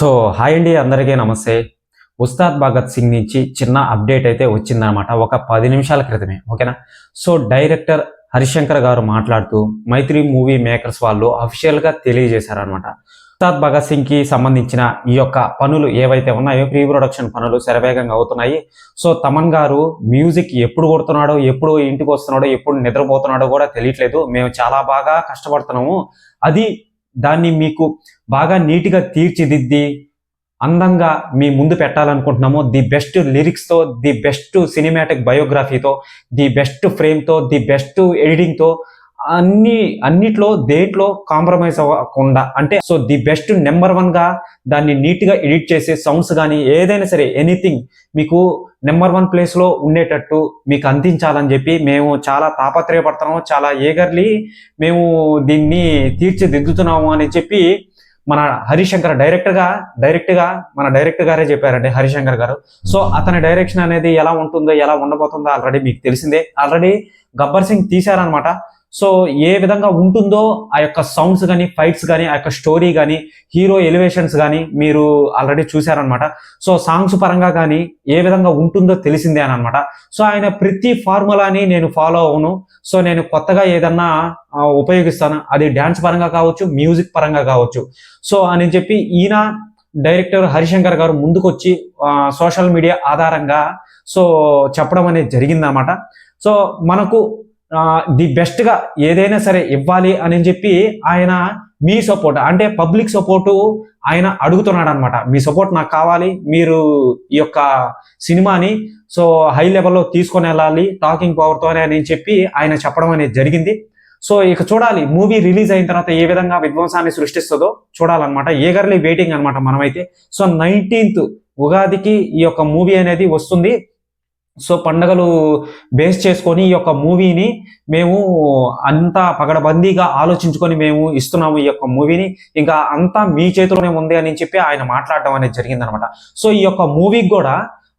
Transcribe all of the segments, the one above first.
So hi అండి, అందరికీ నమస్తే. ఉస్తాద్ భగత్ సింగ్ నుంచి చిన్న అప్డేట్ అయితే వచ్చిందనమాట. ఒక 10 నిమిషాల క్రితమే, ఓకేనా. సో డైరెక్టర్ హరిశంకర్ గారు మాట్లాడుతూ మైత్రి మూవీ మేకర్స్ వాళ్ళు అఫీషియల్గా తెలియజేశారనమాట. ఉస్తాద్ భగత్ సింగ్కి సంబంధించిన ఈ యొక్క పనులు ఏవైతే ఉన్నాయో, ప్రీ ప్రొడక్షన్ పనులు శరవేగంగా అవుతున్నాయి. సో తమన్ గారు మ్యూజిక్ ఎప్పుడు కొడుతున్నాడో, ఎప్పుడు ఇంటికి వస్తున్నాడో, ఎప్పుడు నిద్రపోతున్నాడో కూడా తెలియట్లేదు. మేము చాలా బాగా కష్టపడుతున్నాము. అది దాన్ని మీకు బాగా నీట్గా తీర్చిదిద్ది అందంగా మీ ముందు పెట్టాలనుకుంటున్నాము. ది బెస్ట్ లిరిక్స్తో, ది బెస్ట్ సినిమాటిక్ బయోగ్రఫీతో, ది బెస్ట్ ఫ్రేమ్తో, ది బెస్ట్ ఎడిటింగ్తో, అన్నిట్లో దేంట్లో కాంప్రమైజ్ అవ్వకుండా, అంటే సో ది బెస్ట్ నెంబర్ 1గా దాన్ని నీట్గా ఎడిట్ చేసే సౌండ్స్ కానీ ఏదైనా సరే ఎనీథింగ్ మీకు నెంబర్ 1 ప్లేస్లో ఉండేటట్టు మీకు అందించాలని చెప్పి మేము చాలా తాపత్రయపడుతున్నాము. చాలా ఏగర్లీ మేము దీన్ని తీర్చిదిద్దుతున్నాము అని చెప్పి మన హరిశంకర్ డైరెక్ట్గా మన డైరెక్టర్ గారే చెప్పారండి, హరిశంకర్ గారు. సో అతని డైరెక్షన్ అనేది ఎలా ఉంటుందో, ఎలా ఉండబోతుందో ఆల్రెడీ మీకు తెలిసిందే. ఆల్రెడీ గబ్బర్ సింగ్ తీశారనమాట. సో ఏ విధంగా ఉంటుందో ఆ యొక్క సౌండ్స్ కానీ, ఫైట్స్ కానీ, ఆ యొక్క స్టోరీ కానీ, హీరో ఎలివేషన్స్ కానీ మీరు ఆల్రెడీ చూశారనమాట. సో సాంగ్స్ పరంగా కానీ ఏ విధంగా ఉంటుందో తెలిసిందే అని అనమాట. సో ఆయన ప్రతి ఫార్ములాని నేను ఫాలో అవును. సో నేను కొత్తగా ఏదన్నా ఉపయోగిస్తాను, అది డ్యాన్స్ పరంగా కావచ్చు, మ్యూజిక్ పరంగా కావచ్చు. సో అని చెప్పి ఈయన డైరెక్టర్ హరిశంకర్ గారు ముందుకొచ్చి సోషల్ మీడియా ఆధారంగా సో చెప్పడం అనేది జరిగిందనమాట. సో మనకు ది బెస్ట్గా ఏదైనా సరే ఇవ్వాలి అని చెప్పి ఆయన మీ సపోర్ట్, అంటే పబ్లిక్ సపోర్టు ఆయన అడుగుతున్నాడు అనమాట. మీ సపోర్ట్ నాకు కావాలి, మీరు ఈ యొక్క సినిమాని సో హై లెవెల్లో తీసుకొని వెళ్ళాలి టాకింగ్ పవర్తోనే అని చెప్పి ఆయన చెప్పడం అనేది జరిగింది. సో ఇక చూడాలి మూవీ రిలీజ్ అయిన తర్వాత ఏ విధంగా విధ్వంసాన్ని సృష్టిస్తుందో చూడాలన్నమాట. ఏగర్లీ వెయిటింగ్ అనమాట మనమైతే. సో 19th ఉగాదికి ఈ యొక్క మూవీ అనేది వస్తుంది. సో పండుగలు బేస్ చేసుకొని ఈ యొక్క మూవీని మేము అంతా పగడబందీగా ఆలోచించుకొని మేము ఇస్తున్నాము ఈ యొక్క మూవీని. ఇంకా అంతా మీ చేతిలోనే ఉంది అని చెప్పి ఆయన మాట్లాడడం అనేది జరిగిందనమాట. సో ఈ యొక్క మూవీకి కూడా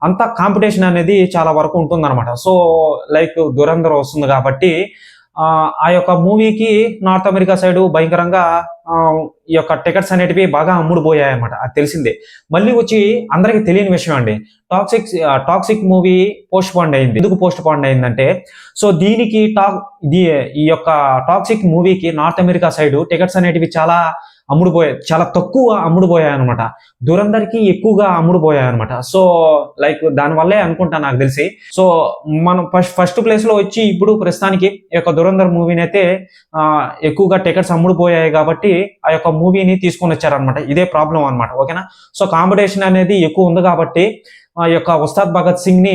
అంత కాంపిటీషన్ అనేది చాలా వరకు ఉంటుందన్నమాట. సో లైక్ దురంధర్ వస్తుంది కాబట్టి ఆ యొక్క మూవీకి నార్త్ అమెరికా సైడ్ భయంకరంగా ఈ యొక్క టికెట్స్ అనేటివి బాగా అమ్ముడుపోయాయి అనమాట. అది తెలిసిందే. మళ్ళీ వచ్చి అందరికి తెలియని విషయం అండి, టాక్సిక్ మూవీ పోస్ట్ పోండ్ అయింది. ఎందుకు పోస్ట్ పోండ్ అయిందంటే, సో దీనికి ఈ యొక్క టాక్సిక్ మూవీకి నార్త్ అమెరికా సైడ్ టికెట్స్ అనేటివి చాలా తక్కువ అమ్ముడుపోయాయి అనమాట. దురందర్కి ఎక్కువగా అమ్ముడుపోయాయి అనమాట. సో లైక్ దానివల్లే అనుకుంటా నాకు తెలిసి. సో మనం ఫస్ట్ ప్లేస్ లో వచ్చి ఇప్పుడు ప్రస్తుతానికి ఈ యొక్క దురందర్ మూవీని అయితే ఎక్కువగా టికెట్స్ అమ్ముడుపోయాయి కాబట్టి ఆ యొక్క మూవీని తీసుకొని వచ్చారనమాట. ఇదే ప్రాబ్లం అనమాట, ఓకేనా. సో కాంపిటీషన్ అనేది ఎక్కువ ఉంది కాబట్టి ఆ యొక్క ఉస్తాద్ భగత్ సింగ్ ని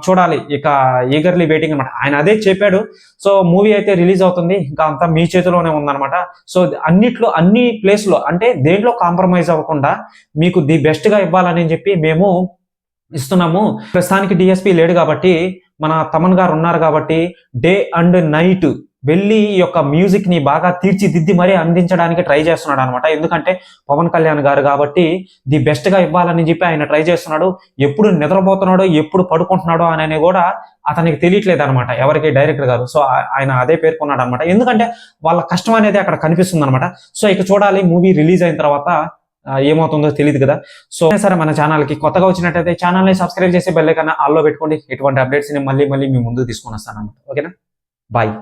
చూడాలి, ఇక ఈగర్లీ వెయిటింగ్ అనమాట. ఆయన అదే చెప్పాడు. సో మూవీ అయితే రిలీజ్ అవుతుంది, ఇంకా అంతా మీ చేతిలోనే ఉందన్నమాట. సో అన్ని ప్లేస్లో, అంటే దేంట్లో కాంప్రమైజ్ అవ్వకుండా మీకు ది బెస్ట్ గా ఇవ్వాలని చెప్పి మేము ఇస్తున్నాము. ప్రస్తుతానికి డిఎస్పీ లేడు కాబట్టి మన తమన్ గారు ఉన్నారు కాబట్టి డే అండ్ నైట్ వెళ్ళి ఈ యొక్క మ్యూజిక్ ని బాగా తీర్చిదిద్ది మరీ అందించడానికి ట్రై చేస్తున్నాడు అనమాట. ఎందుకంటే పవన్ కళ్యాణ్ గారు కాబట్టి ది బెస్ట్ గా ఇవ్వాలని చెప్పి ఆయన ట్రై చేస్తున్నాడు. ఎప్పుడు నిద్రపోతున్నాడో, ఎప్పుడు పడుకుంటున్నాడో అని కూడా అతనికి తెలియట్లేదు అనమాట, ఎవరికి, డైరెక్టర్ గారు. సో ఆయన అదే పేర్కొన్నాడు అనమాట. ఎందుకంటే వాళ్ళ కష్టం అనేది అక్కడ కనిపిస్తుంది అనమాట. సో ఇక చూడాలి మూవీ రిలీజ్ అయిన తర్వాత ఏమవుతుందో తెలియదు కదా. సో సరే, మన ఛానల్కి కొత్తగా వచ్చినట్టయితే ఛానల్ని సబ్స్క్రైబ్ చేసి బెల్ ఐకాన్ ఆల్లో పెట్టుకోండి. ఎటువంటి అప్డేట్స్ ని మళ్ళీ మీ ముందు తీసుకొని వస్తాను అనమాట. ఓకేనా, బాయ్.